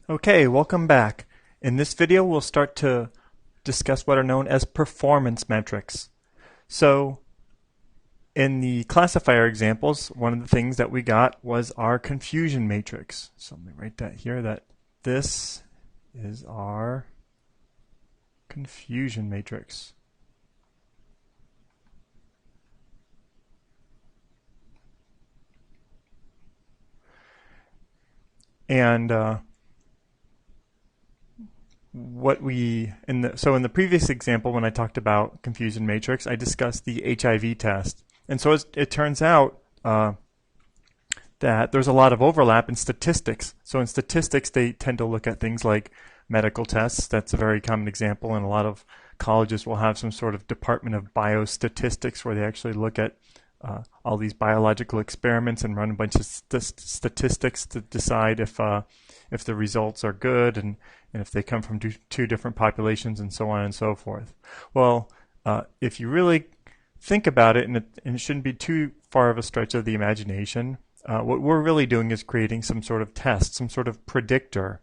Okay, welcome back. In this video, we'll start to discuss what are known as performance metrics. So, in the classifier examples, one of the things that we got was our confusion matrix. So let me write that here, that this is our confusion matrix. And in the previous example, when I talked about confusion matrix, I discussed the HIV test. And so it turns out that there's a lot of overlap in statistics. So in statistics, they tend to look at things like medical tests. That's a very common example, and a lot of colleges will have some sort of department of biostatistics where they actually look at all these biological experiments and run a bunch of statistics to decide if the results are good and if they come from two different populations and so on and so forth. Well, if you really think about it, and it shouldn't be too far of a stretch of the imagination, what we're really doing is creating some sort of test, some sort of predictor.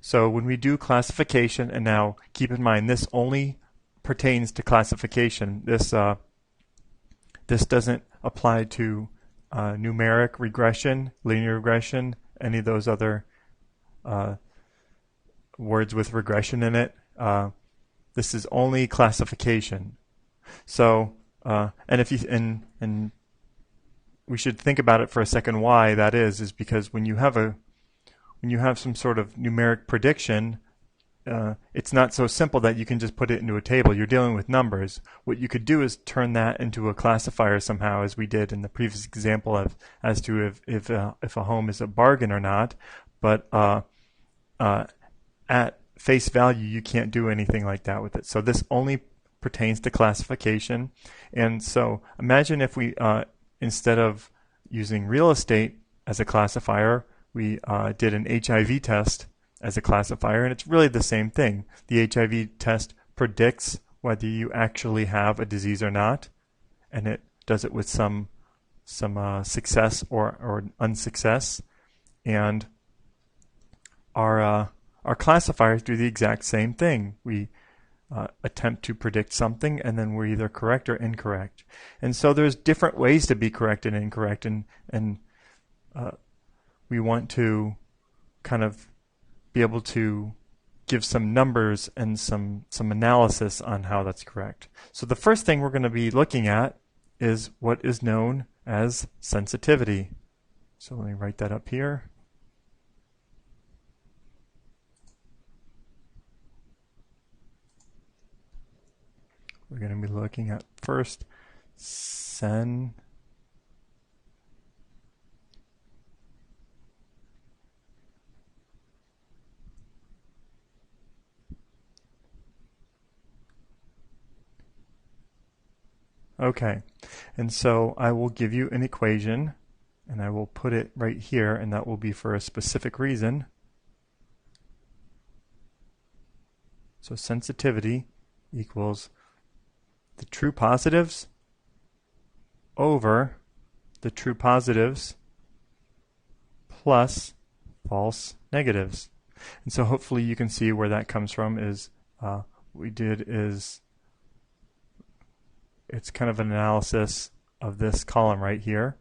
So when we do classification, and now keep in mind this only pertains to classification, this doesn't apply to numeric regression, linear regression, any of those other words with regression in it. This is only classification. So, and we should think about it for a second. Why that is because when you have some sort of numeric prediction, it's not so simple that you can just put it into a table. You're dealing with numbers. What you could do is turn that into a classifier somehow, as we did in the previous example as to if a home is a bargain or not. But at face value, you can't do anything like that with it. So this only pertains to classification. And so imagine if we, instead of using real estate as a classifier, we did an HIV test as a classifier, and it's really the same thing. The HIV test predicts whether you actually have a disease or not, and it does it with some success or unsuccess. And our classifiers do the exact same thing. We attempt to predict something, and then we're either correct or incorrect. And so there's different ways to be correct and incorrect, and we want to kind of be able to give some numbers and some analysis on how that's correct. So the first thing we're going to be looking at is what is known as sensitivity. So let me write that up here. We're going to be looking at first Okay, and so I will give you an equation, and I will put it right here, and that will be for a specific reason. So sensitivity equals the true positives over the true positives plus false negatives. And so hopefully you can see where that comes from. What we did is it's kind of an analysis of this column right here.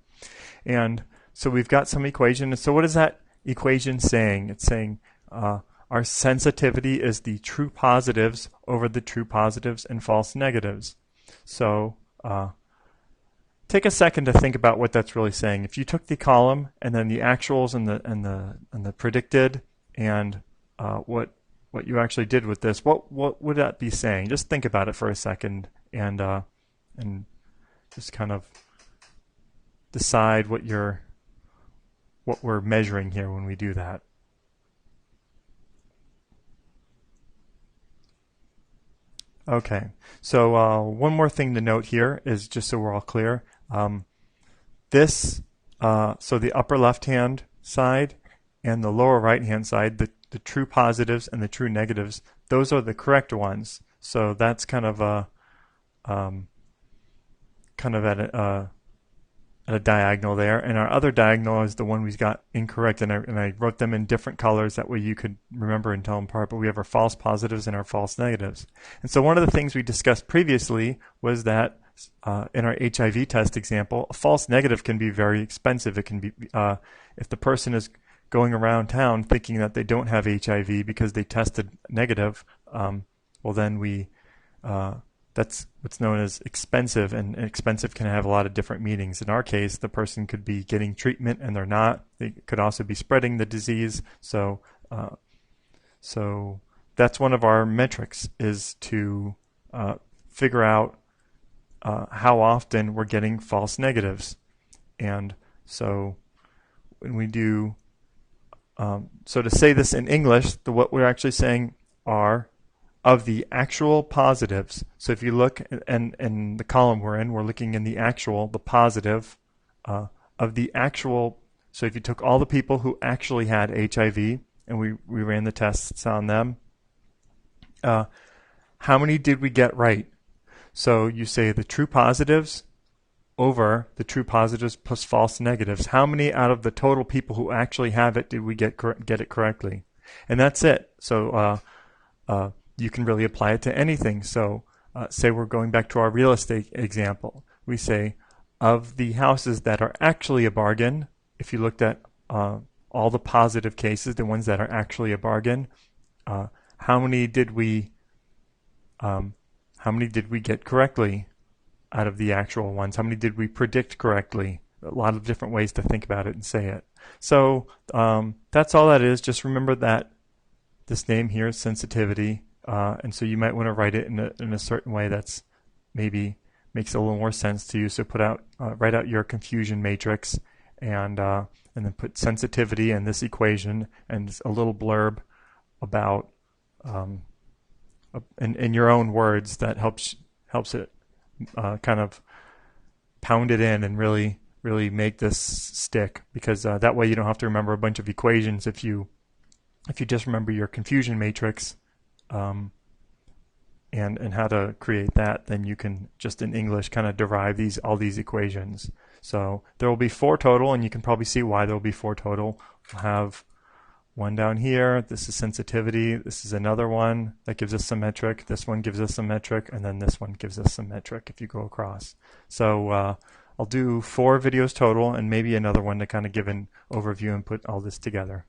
And so we've got some equation. And so what is that equation saying? It's saying our sensitivity is the true positives over the true positives and false negatives. So take a second to think about what that's really saying. If you took the column and then the actuals and the predicted and what you actually did with this, what would that be saying? Just think about it for a second and just kind of decide what we're measuring here when we do that. Okay, so one more thing to note here is, just so we're all clear, so the upper left-hand side and the lower right-hand side, the true positives and the true negatives, those are the correct ones. So that's kind of at at a diagonal there, and our other diagonal is the one we got incorrect, and I wrote them in different colors, that way you could remember and tell them apart. But we have our false positives and our false negatives. And so one of the things we discussed previously was that in our HIV test example, a false negative can be very expensive. It can be if the person is going around town thinking that they don't have HIV because they tested negative, well then that's what's known as expensive, and expensive can have a lot of different meanings. In our case, the person could be getting treatment and they're not. They could also be spreading the disease. So that's one of our metrics, is to figure out how often we're getting false negatives. And so when we do, so to say this in English, what we're actually saying are, of the actual positives. So if you look in the column we're in, we're looking in the actual, the positive, of the actual. So if you took all the people who actually had HIV and we ran the tests on them, how many did we get right? So you say the true positives over the true positives plus false negatives. How many out of the total people who actually have it did we get it correctly? And that's it. So you can really apply it to anything. So say we're going back to our real estate example. We say, of the houses that are actually a bargain, if you looked at all the positive cases, the ones that are actually a bargain, how many did we get correctly out of the actual ones? How many did we predict correctly? A lot of different ways to think about it and say it. So that's all that is. Just remember that this name here is sensitivity. And so you might want to write it in a certain way that's maybe makes a little more sense to you. So write out your confusion matrix, and then put sensitivity in this equation and a little blurb about in your own words that helps it kind of pound it in and really make this stick, because that way you don't have to remember a bunch of equations. If you just remember your confusion matrix and how to create that, then you can just in English kind of derive all these equations. So there will be 4 total, and you can probably see why there will be 4 total. We'll have one down here. This is sensitivity. This is another one that gives us some metric. This one gives us some metric, and then this one gives us some metric if you go across. So I'll do 4 videos total, and maybe another one to kind of give an overview and put all this together.